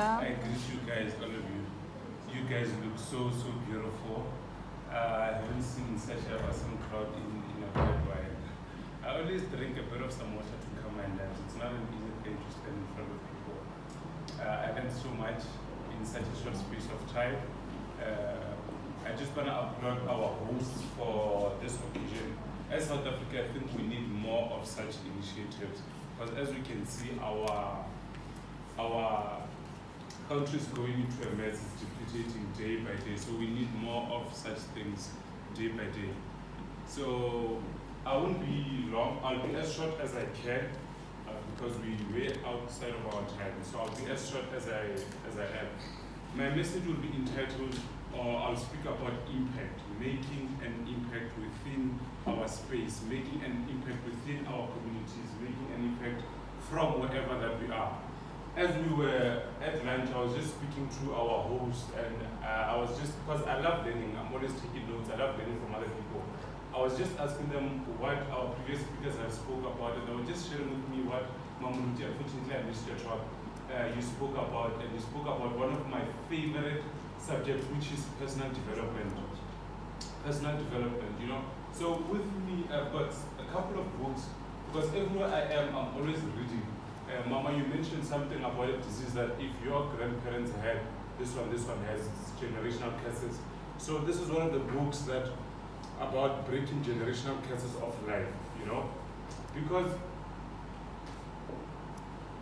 Thoabala. I greet you guys, all of you. You guys look so beautiful. I haven't seen such a awesome crowd in a quite while. I always drink a bit of some water to calm my nerves. It's not an easy thing to stand in front of people. I learned so much in such a short space of time. I just want to applaud our hosts for this occasion. As South Africa, I think we need more of such initiatives because as we can see, our country is going into a mess, it's depreciating day by day, so we need more of such things day by day. So I won't be long, I'll be as short as I can because we're way outside of our time, so I'll be as short as I am. My message will be entitled, or I'll speak about impact, making an impact within our space, making an impact within our communities, making an impact from wherever that we are. As we were at lunch, I was just speaking to our host, and I was just, because I love learning, I'm always taking notes, I love learning from other people. I was just asking them what our previous speakers have spoke about, and they were just sharing with me what Mamuluti, unfortunately I missed your talk, you spoke about, and you spoke about one of my favorite subjects, which is personal development. Personal development, you know. So with me, I've got a couple of books, because everywhere I am, I'm always reading. Mama, you mentioned something about a disease that if your grandparents had this one has generational curses. So this is one of the books that about breaking generational curses of life, you know, because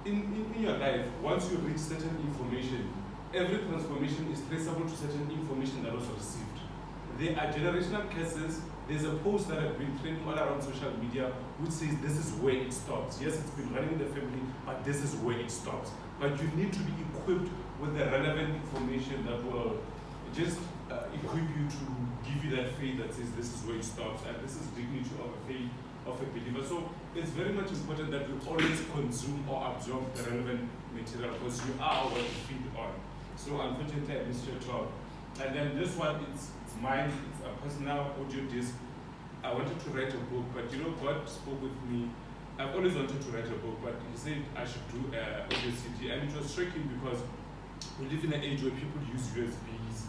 in your life, once you reach certain information, every transformation is traceable to certain information that was received. There are generational curses. There's a post that has been trending all around social media which says this is where it stops. Yes, it's been running in the family, but this is where it stops. But you need to be equipped with the relevant information that will just equip you to give you that faith that says this is where it stops, and this is dignity of a faith of a believer. So it's very much important that we always consume or absorb the relevant material because you are what you feed on. So unfortunately, I missed your talk. And then this one, it's mine, it's a personal audio disc. I wanted to write a book, but you know, God spoke with me. I've always wanted to write a book, but He said I should do audio CD. And it was striking because we live in an age where people use USBs,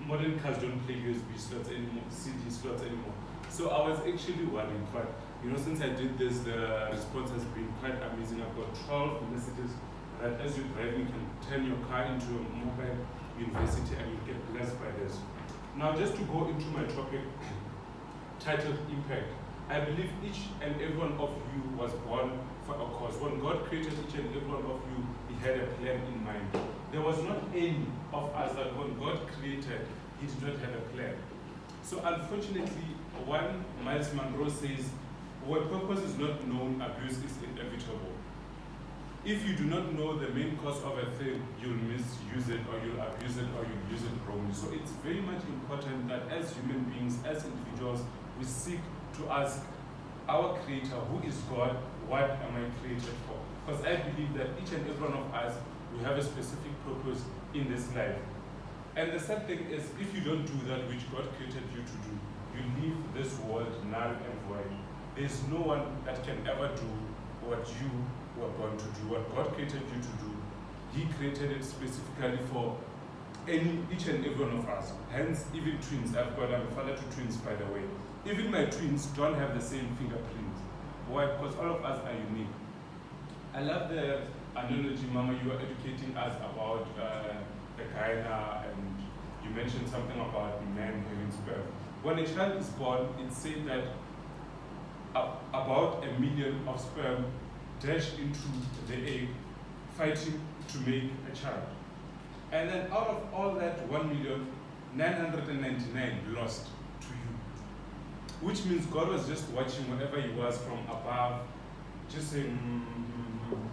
modern cars don't play USB slots anymore, CD slots anymore. So I was actually worried, but you know, since I did this, the response has been quite amazing. I've got 12 messages that as you're driving, you can turn your car into a mobile university and you get blessed by this. Now, just to go into my topic titled Impact, I believe each and every one of you was born for a cause. When God created each and every one of you, He had a plan in mind. There was not any of us that when God created, He did not have a plan. So unfortunately, one Miles Monroe says, where purpose is not known, abuse is inevitable. If you do not know the main cause of a thing, you'll misuse it, or you'll abuse it, or you'll use it wrongly. So it's very much important that as human beings, as individuals, we seek to ask our Creator, who is God, what am I created for? Because I believe that each and every one of us, we have a specific purpose in this life. And the sad thing is, if you don't do that which God created you to do, you leave this world null and void. There's no one that can ever do what you were born to do, what God created you to do. He created it specifically for each and every one of us. Hence, even twins. I'm a father to twins, by the way. Even my twins don't have the same fingerprints. Why? Because all of us are unique. I love the analogy, Mama, you are educating us about the gyna, and you mentioned something about men having sperm. When a child is born, it's said that about 1 million of sperm dash into the egg, fighting to make a child. And then out of all that 1,999,000 lost to you. Which means God was just watching wherever He was from above, just saying,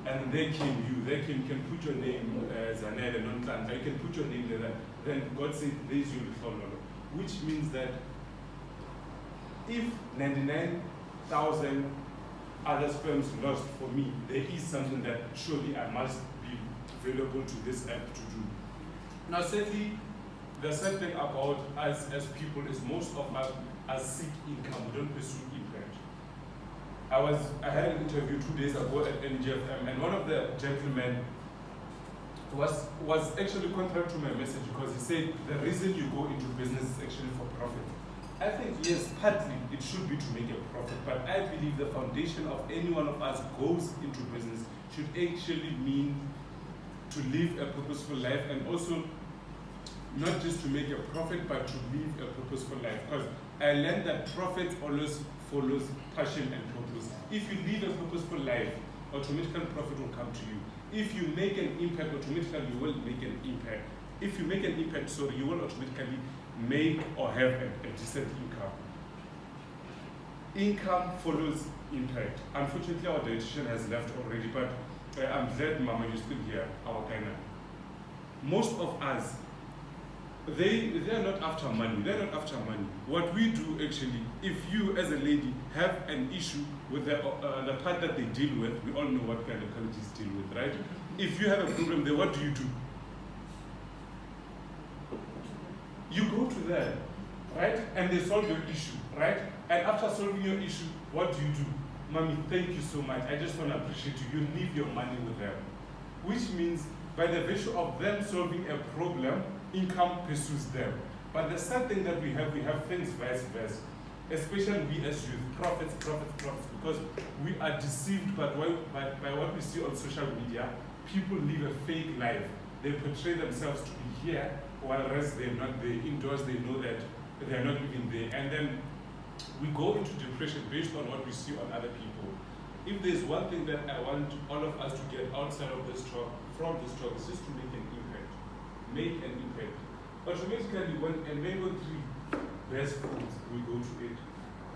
and there came you. There came, you can put your name, Zanel and Nontland, you can put your name there. Then God said, there's you, Lehlohonolo. Which means that if 99,000 other sperms lost for me, there is something that surely I must be available to this earth to do. Now, sadly, the sad thing about us as people is most of us seek income. We don't pursue impact. I had an interview 2 days ago at NGFM, and one of the gentlemen was actually contrary to my message, because he said the reason you go into business is actually for profit. I think yes, partly it should be to make a profit, but I believe the foundation of any one of us goes into business should actually mean to live a purposeful life, and also not just to make a profit, but to live a purposeful life. Because I learned that profit always follows passion and purpose. If you live a purposeful life, automatically profit will come to you. If you make an impact, automatically you will make an impact. If you make an impact, you will automatically make or have a decent income. Income follows impact. Unfortunately, our dietitian has left already, but I'm glad, Mama, you're still here, our Ghana. Most of us, they are not after money. They're not after money. What we do actually, if you as a lady have an issue with the part that they deal with, we all know what gynecologists deal with, right? If you have a problem there, what do? You go to them, right? And they solve your issue, right? And after solving your issue, what do? Mommy, thank you so much. I just want to appreciate you. You leave your money with them. Which means by the virtue of them solving a problem, income pursues them. But the sad thing that we have things vice versa. Especially we as youth, profits, because we are deceived by what we see on social media. People live a fake life. They portray themselves to be here, while rest they're not there. Indoors they know that they're not even there. And then we go into depression based on what we see on other people. If there's one thing that I want all of us to get outside of this talk, from this talk, is just to make an impact. Make an impact. Automatically, when a mango tree bears fruits, we go to it.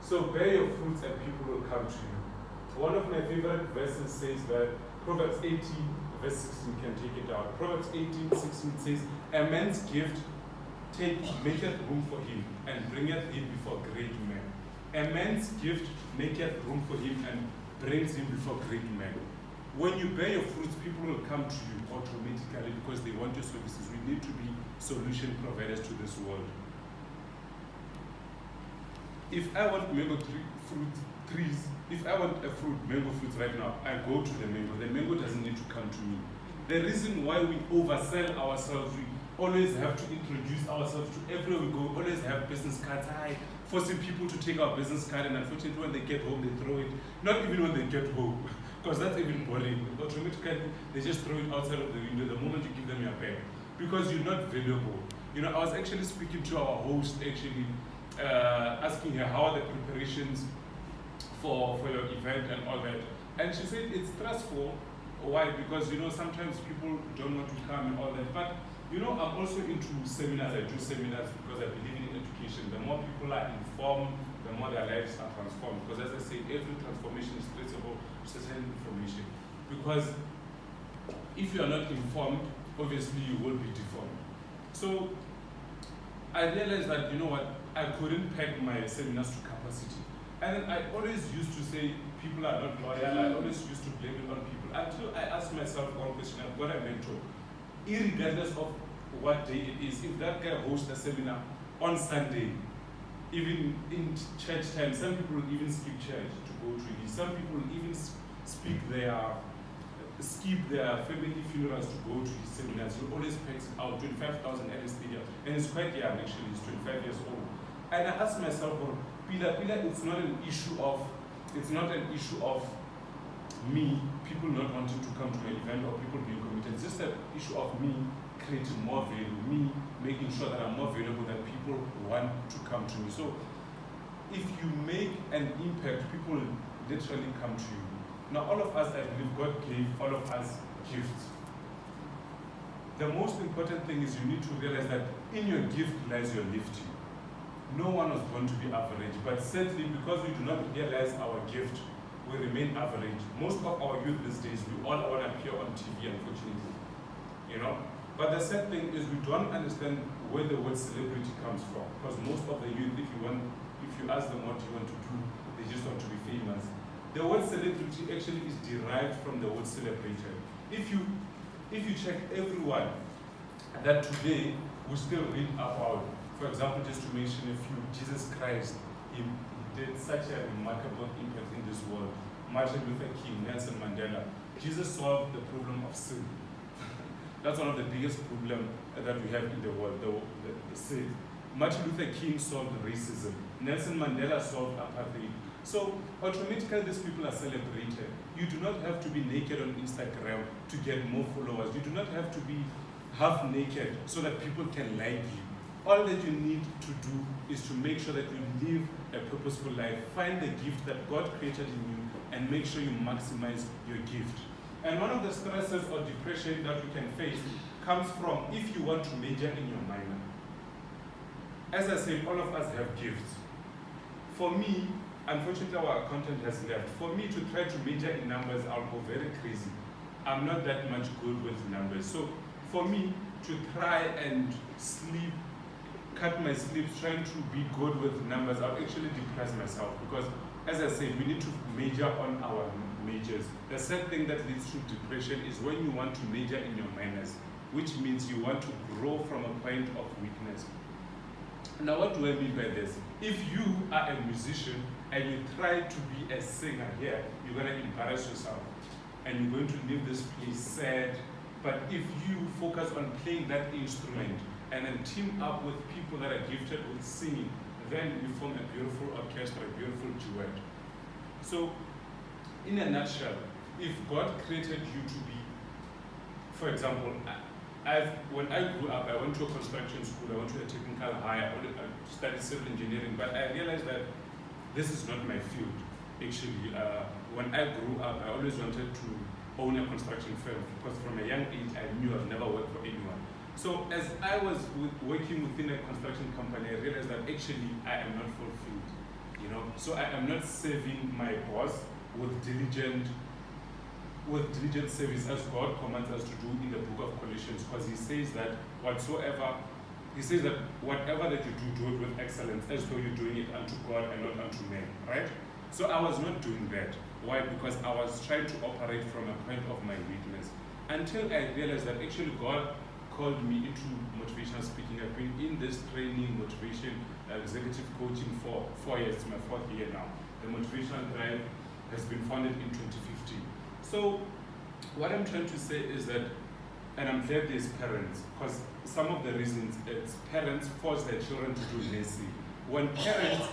So bear your fruits and people will come to you. One of my favorite verses says that Proverbs 18, verse 16, can take it out. Proverbs 18, 16 says, a man's gift maketh room for him, and bringeth him before great men. A man's gift maketh room for him, and brings him before great men. When you bear your fruits, people will come to you automatically because they want your services. We need to be solution providers to this world. If I want mango trees, if I want a fruit, mango fruits right now, I go to the mango. The mango doesn't need to come to me. The reason why we oversell ourselves, we always have to introduce ourselves to everywhere we go, always have business cards, forcing people to take our business card, and unfortunately when they get home, they throw it. Not even when they get home, because that's even boring. Automatically, they just throw it outside of the window the moment you give them your bag, because you're not valuable. You know, I was actually speaking to our host, actually, asking her how are the preparations for your event and all that. And she said it's stressful. Why? Because, you know, sometimes people don't want to come and all that. But, you know, I'm also into seminars. I do seminars because I believe in education. The more people are informed, the more their lives are transformed. Because as I say, every transformation is traceable to certain information. Because if you are not informed, obviously you will be deformed. So I realized that, you know what, I couldn't peg my seminars to capacity. And then I always used to say people are not loyal. I always used to blame it on people until I asked myself one question: I've got a mentor. Irregardless of what day it is, if that guy hosts a seminar on Sunday, even in church time, some people will even skip church to go to it. Some people will even skip their family funerals to go to his seminars. He always pays out 25,000 at the stadium, and it's quite young actually. He's 25 years old. And I asked myself, well, Pila, it's not an issue of me, people not wanting to come to my event or people being committed. It's just an issue of me creating more value, me making sure that I'm more valuable, that people want to come to me. So if you make an impact, people literally come to you. Now all of us, I believe God gave all of us gifts. The most important thing is you need to realize that in your gift lies your lifting. No one was born to be average, but certainly because we do not realize our gift, we remain average. Most of our youth these days, we all want to appear on TV, unfortunately. You know? But the sad thing is we don't understand where the word celebrity comes from. Because most of the youth, if you ask them what you want to do, they just want to be famous. The word celebrity actually is derived from the word celebrated. If you check everyone that today we still read about, for example, just to mention a few, Jesus Christ, he did such a remarkable impact in this world. Martin Luther King, Nelson Mandela. Jesus solved the problem of sin. That's one of the biggest problems that we have in the world, the state. Martin Luther King solved racism. Nelson Mandela solved apartheid. So automatically these people are celebrated. You do not have to be naked on Instagram to get more followers. You do not have to be half naked so that people can like you. All that you need to do is to make sure that you live a purposeful life. Find the gift that God created in you and make sure you maximize your gift. And one of the stresses or depression that we can face comes from if you want to major in your minor. As I said, all of us have gifts. For me, unfortunately our accountant has left. For me to try to major in numbers, I'll go very crazy. I'm not that much good with numbers. So for me to try and cut my sleeps trying to be good with numbers, I'll actually depress myself because, as I said, we need to major on our majors. The sad thing that leads to depression is when you want to major in your minors, which means you want to grow from a point of weakness. Now, what do I mean by this? If you are a musician and you try to be a singer here, you're going to embarrass yourself and you're going to leave this place sad. But if you focus on playing that instrument and then team up with people that are gifted with singing, then you form a beautiful orchestra, a beautiful duet. So, in a nutshell, if God created you to be, for example, when I grew up, I went to a construction school, I went to a technical high, I studied civil engineering, but I realized that this is not my field. Actually, when I grew up, I always wanted to own a construction firm because from a young age, I knew I'd never worked for anyone. So as I was working within a construction company, I realized that actually I am not fulfilled. So I am not serving my boss with diligent service as God commands us to do in the book of Colossians, because he says that whatever that you do it with excellence, as though you're doing it unto God and not unto men, right? So I was not doing that. Why? Because I was trying to operate from a point of my weakness, until I realized that actually God called me into motivational speaking. I've been in this training, motivation, executive coaching for 4 years. It's my 4th year now. The Motivational Drive has been founded in 2015. So what I'm trying to say is that, and I'm glad there's parents, because some of the reasons it's parents force their children to do nursing. When parents,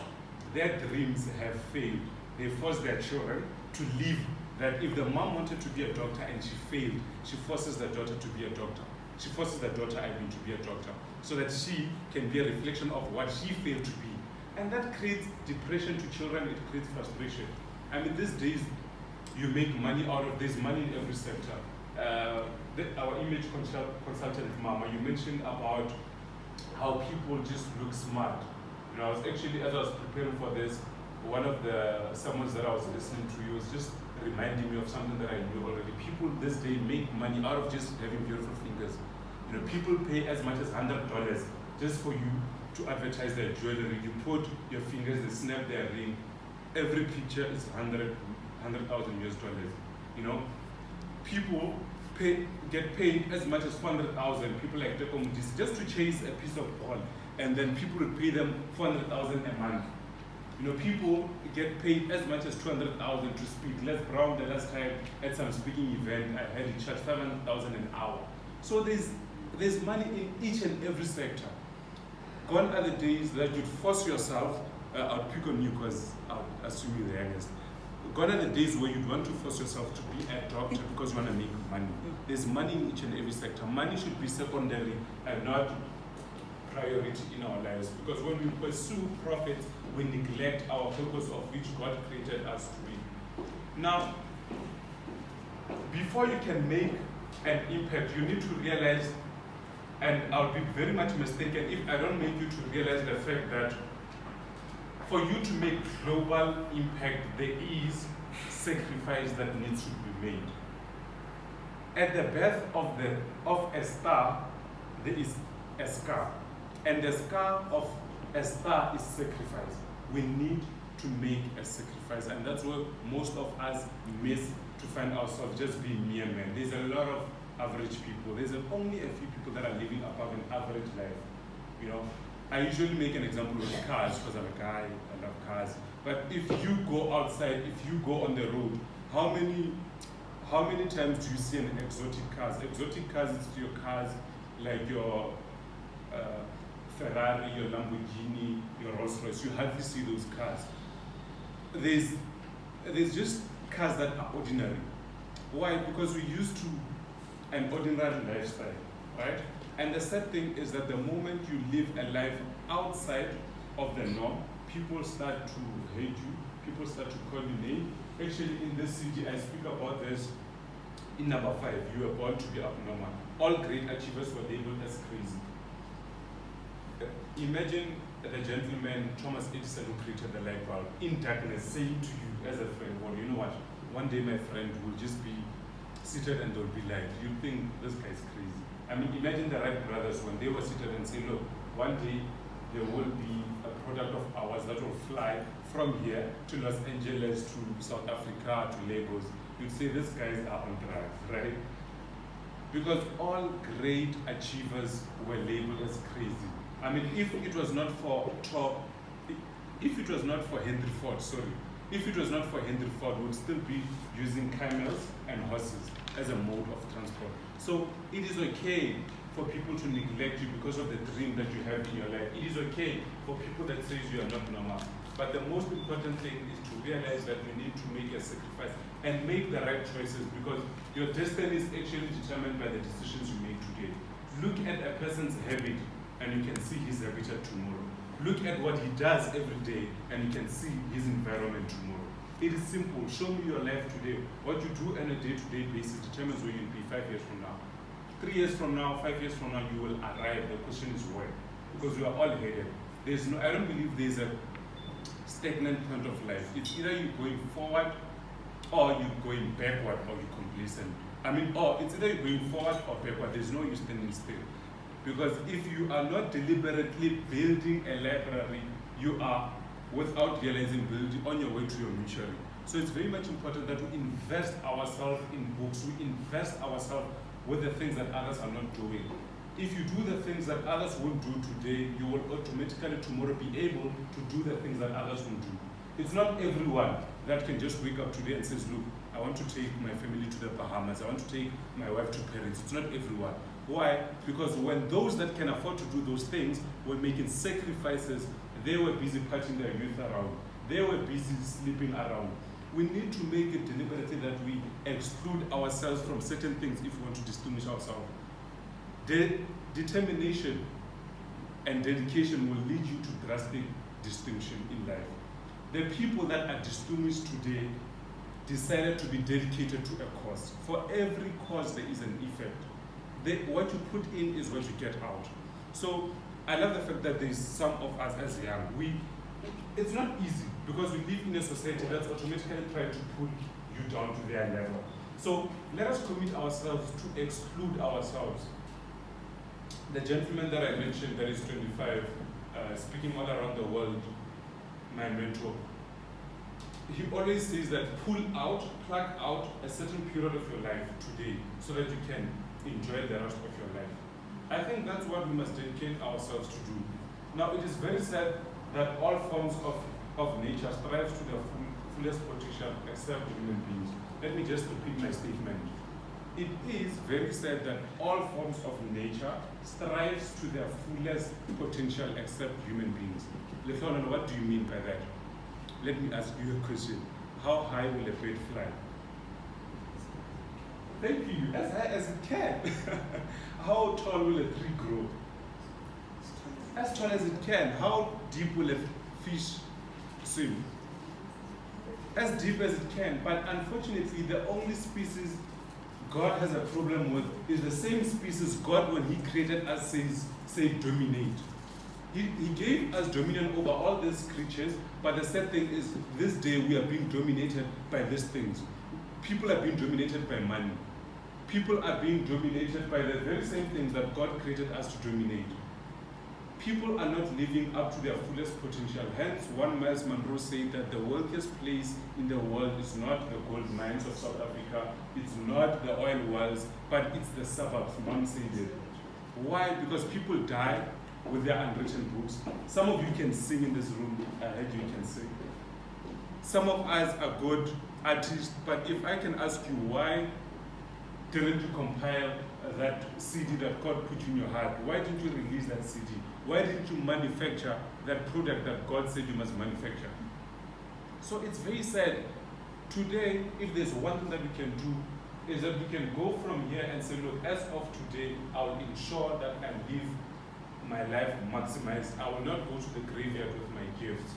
their dreams have failed, they force their children to leave. That if the mom wanted to be a doctor and she failed, she forces the daughter to be a doctor. She forces the daughter, to be a doctor, so that she can be a reflection of what she failed to be. And that creates depression to children, it creates frustration. I mean, these days, you make money out of this, money in every sector. Our image consultant, Mama, you mentioned about how people just look smart. I was actually, as I was preparing for this, one of the sermons that I was listening to, was just reminding me of something that I knew already. People this day make money out of just having beautiful fingers. People pay as much as $100 just for you to advertise their jewelry. You put your fingers, they snap their ring. Every picture is $100,000 US. People get paid as much as 400,000. People like Tekomudis just to chase a piece of ball, and then people will pay them 400,000 a month. People get paid as much as 200,000 to speak. Les Brown, the last time at some speaking event, I had he charged 700,000 an hour. So there's money in each and every sector. Gone are the days that you'd force yourself. I'll pick on you because I'll assume you're the youngest. Gone are the days where you'd want to force yourself to be a doctor because you want to make money. There's money in each and every sector. Money should be secondary and not priority in our lives, because when we pursue profit, we neglect our purpose of which God created us to be. Now, before you can make an impact, you need to realize, and I'll be very much mistaken if I don't make you to realize the fact that for you to make global impact, there is sacrifice that needs to be made. At the birth of a star, there is a scar. And the scar of a star is sacrifice. We need to make a sacrifice, and that's where most of us miss to find ourselves just being mere men. There's a lot of average people. There's only a few people that are living above an average life. I usually make an example with cars because I'm a guy, I love cars. But if you go outside, if you go on the road, how how many times do you see an exotic cars? Exotic cars, it's your cars like your Ferrari, your Lamborghini, your Rolls Royce. You hardly see those cars. There's just cars that are ordinary. Why? Because we're used to an ordinary lifestyle, right? And the sad thing is that the moment you live a life outside of the norm, people start to hate you, people start to call you names. Actually, in this city, I speak about this in number 5. You were born to be abnormal. All great achievers were labeled as crazy. Imagine the gentleman Thomas Edison who created the light bulb in darkness saying to you as a friend, well, you know what, one day my friend will just be seated and there will be light. You think this guy is crazy. I mean, imagine the Wright brothers when they were seated and say, look, one day there will be a product of ours that will fly from here to Los Angeles, to South Africa, to Lagos. You'd say these guys are on drugs, right? Because all great achievers were labeled as crazy. I mean, if it was not for Henry Ford, we'd still be using camels and horses as a mode of transport. So it is okay for people to neglect you because of the dream that you have in your life. It is okay for people that say you are not normal. But the most important thing is to realize that you need to make a sacrifice and make the right choices, because your destiny is actually determined by the decisions you make today. Look at a person's habit and you can see his habitat tomorrow. Look at what he does every day and you can see his environment tomorrow. It is simple. Show me your life today. What you do on a day-to-day basis determines where you'll be 5 years from now. 3 years from now, 5 years from now, you will arrive. The question is where? Because we are all headed. I don't believe there's a stagnant point of life. It's either you're going forward or you're going backward or you're complacent. It's either you're going forward or backward. There's no use standing still. Because if you are not deliberately building a library, you are, without realizing, building on your way to your mutual. So it's very much important that we invest ourselves in books, we invest ourselves with the things that others are not doing. If you do the things that others won't do today, you will automatically tomorrow be able to do the things that others won't do. It's not everyone that can just wake up today and says, look, I want to take my family to the Bahamas, I want to take my wife to Paris. It's not everyone. Why? Because when those that can afford to do those things were making sacrifices, they were busy partying their youth around. They were busy sleeping around. We need to make it deliberately that we exclude ourselves from certain things if we want to distinguish ourselves. Determination and dedication will lead you to drastic distinction in life. The people that are distinguished today decided to be dedicated to a cause. For every cause, there is an effect. What you put in is what you get out. So I love the fact that there's some of us as young. It's not easy because we live in a society that's automatically trying to pull you down to their level. So let us commit ourselves to exclude ourselves. The gentleman that I mentioned that is 25, speaking all around the world, my mentor, he always says that plug out a certain period of your life today so that you can enjoy the rest of your life. I think that's what we must dedicate ourselves to do. Now, it is very sad that all forms of nature strive to their fullest potential except human beings. Let me just repeat my statement. It is very sad that all forms of nature strives to their fullest potential except human beings. Lehlohonolo, what do you mean by that? Let me ask you a question. How high will a bird fly? Thank you. As high as it can. How tall will a tree grow? As tall as it can. How deep will a fish swim? As deep as it can. But unfortunately, the only species God has a problem with is the same species God, when He created us, said dominate. He gave us dominion over all these creatures, but the sad thing is, this day we are being dominated by these things. People are being dominated by money. People are being dominated by the very same things that God created us to dominate. People are not living up to their fullest potential. Hence, one Miles Monroe said that the wealthiest place in the world is not the gold mines of South Africa, it's not the oil wells, but it's the suburbs. Mom said it. Why? Because people die with their unwritten books. Some of you can sing in this room. I heard you can sing. Some of us are good artists, but if I can ask you, why didn't you compile that CD that God put in your heart? Why didn't you release that CD? Why didn't you manufacture that product that God said you must manufacture? So it's very sad. Today, if there's one thing that we can do, is that we can go from here and say, look, as of today, I will ensure that I live my life maximized. I will not go to the graveyard with my gifts.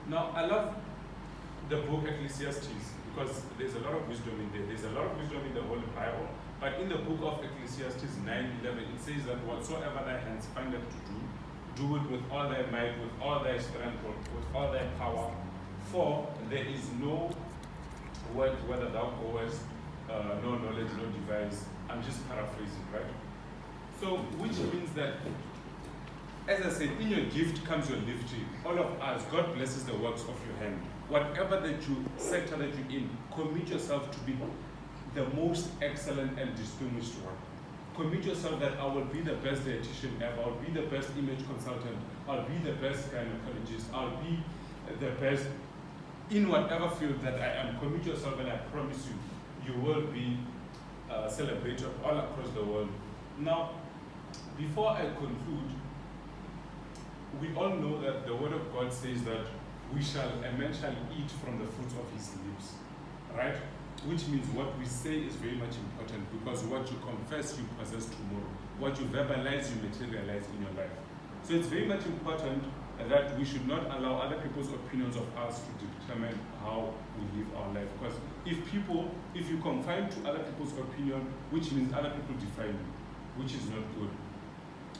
Now, I love the book Ecclesiastes because there's a lot of wisdom in there. There's a lot of wisdom in the Holy Bible. But in the book of Ecclesiastes 9:11, it says that whatsoever thy hands findeth to do, do it with all thy might, with all thy strength, with all thy power. For there is no word whether thou goest, no knowledge, no device. I'm just paraphrasing, right? So, which means that, as I said, in your gift comes your lifting. All of us, God blesses the works of your hand. Whatever sector that you're in, commit yourself to be the most excellent and distinguished one. Commit yourself that I will be the best dietitian ever, I'll be the best image consultant, I'll be the best gynecologist, I'll be the best in whatever field that I am. Commit yourself, and I promise you, you will be celebrated all across the world. Now, before I conclude, we all know that the Word of God says that a man shall eat from the fruit of his lips, right? Which means what we say is very much important, because what you confess, you possess tomorrow. What you verbalize, you materialize in your life. So it's very much important that we should not allow other people's opinions of us to determine how we live our life. Because if you confine to other people's opinion, which means other people define you, which is not good.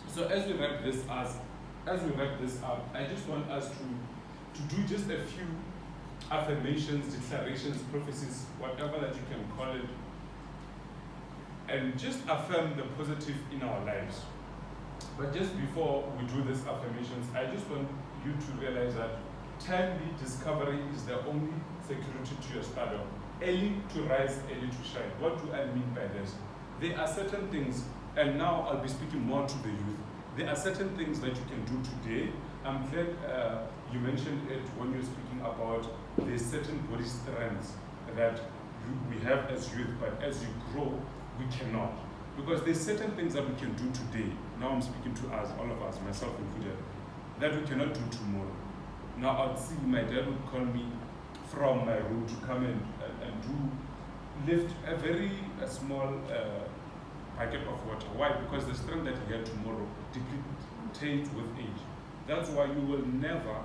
So as we wrap this up, I just want us to do just a few affirmations, declarations, prophecies, whatever that you can call it, and just affirm the positive in our lives. But just before we do these affirmations, I just want you to realize that timely discovery is the only security to your stardom. Early to rise, early to shine. What do I mean by this? There are certain things, and now I'll be speaking more to the youth. There are certain things that you can do today. I'm glad you mentioned it when you're speaking about the certain body strengths that we have as youth, but as you grow, we cannot. Because there's certain things that we can do today. Now I'm speaking to us, all of us, myself included, that we cannot do tomorrow. Now I'd see my dad would call me from my room to come and lift a small bucket of water. Why? Because the strength that he had tomorrow depletes with age. That's why you will never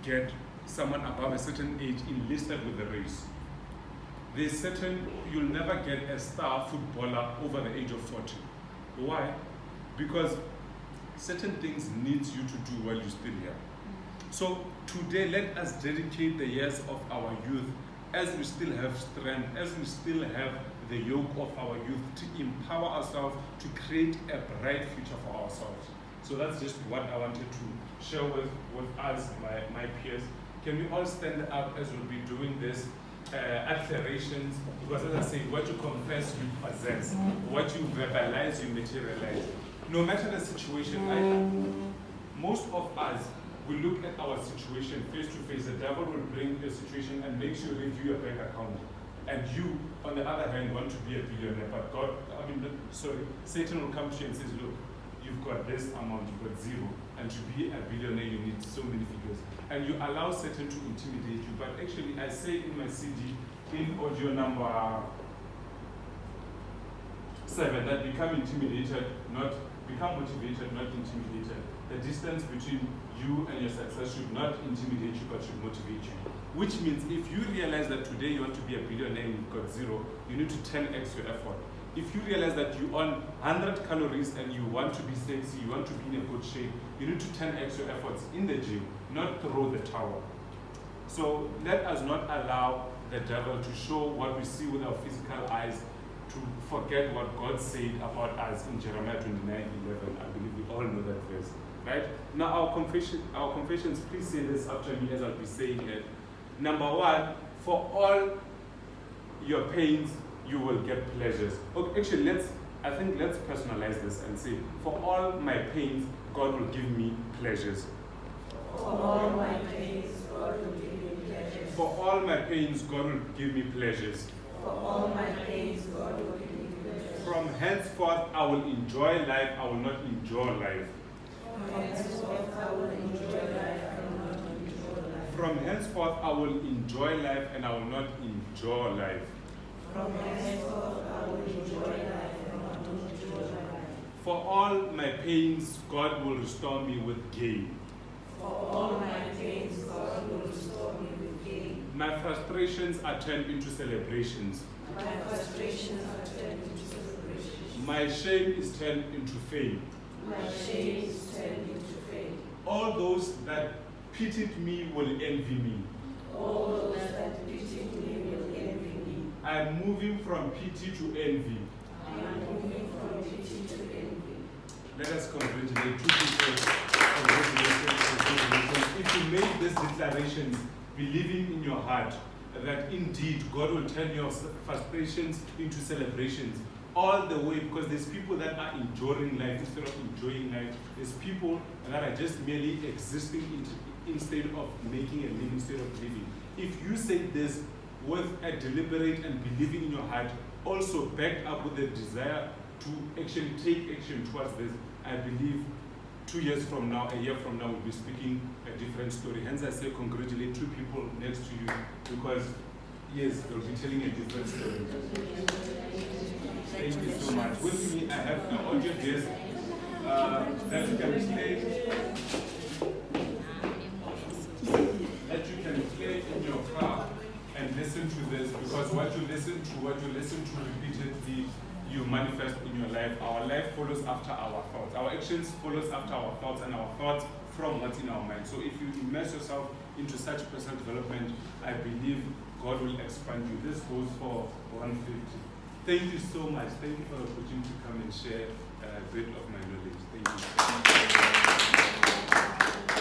get someone above a certain age enlisted with the race. You'll never get a star footballer over the age of 40. Why? Because certain things need you to do while you're still here. So today, let us dedicate the years of our youth, as we still have strength, as we still have the yoke of our youth, to empower ourselves to create a bright future for ourselves. So that's just what I wanted to share with us, my peers. Can we all stand up as we'll be doing this declarations? Because as I said, what you confess, you possess. What you verbalize, you materialize. No matter the situation, most of us will look at our situation face to face. The devil will bring a situation and makes you review your bank account. And you, on the other hand, want to be a billionaire. But Satan will come to you and says, look, you've got this amount, you've got zero. And to be a billionaire, you need so many figures. And you allow Satan to intimidate you. But actually, I say in my CD, in audio number 7, that become motivated, not intimidated. The distance between you and your success should not intimidate you, but should motivate you. Which means if you realize that today you want to be a billionaire and you've got zero, you need to 10x your effort. If you realize that you earn 100 calories and you want to be sexy, you want to be in a good shape, you need to 10x your efforts in the gym, not throw the towel. So let us not allow the devil to show what we see with our physical eyes, to forget what God said about us in Jeremiah 29:11. I believe we all know that verse, right? Now our confessions, please say this after me as I'll be saying it. Number 1, for all your pains, you will get pleasures. Okay, actually, let's personalize this and say, for all my pains, God will give me pleasures. For all my pains, God will give me pleasures. For all my pains, God will give me pleasures. For all my pains, God will give me pleasures. From henceforth, I will enjoy life, I will not endure life. From henceforth, I will enjoy life, I will not endure life. From henceforth, I will enjoy life, and I will not endure life. From henceforth, I will enjoy life, and not endure life. For all my pains, God will restore me with gain. For all my pains, God will restore me with gain. My frustrations are turned into celebrations. My frustrations are turned into celebrations. My shame is turned into fame. My shame is turned into fame. All those that pitied me will envy me. All those that pitied me will envy me. I am moving from pity to envy. I am moving from pity to envy. Let us congratulate two people. Congratulations. If you made these declarations, believing in your heart that indeed God will turn your frustrations into celebrations all the way, because there's people that are enjoying life instead of enjoying life. There's people that are just merely existing instead of making a living, instead of living. If you say this with a deliberate and believing in your heart, also backed up with the desire to actually take action towards this, I believe 2 years from now, a year from now, we'll be speaking a different story. Hence I say congratulate two people next to you, because yes, they'll be telling a different story. Thank you so much. With me, I have the audio disc that you can play in your car and listen to this, because what you listen to repeatedly, you manifest in your life. Our life follows after our thoughts. Our actions follows after our thoughts, and our thoughts from what's in our mind. So if you immerse yourself into such personal development, I believe God will expand you. This goes for 150. Thank you so much. Thank you for the opportunity to come and share a bit of my knowledge. Thank you.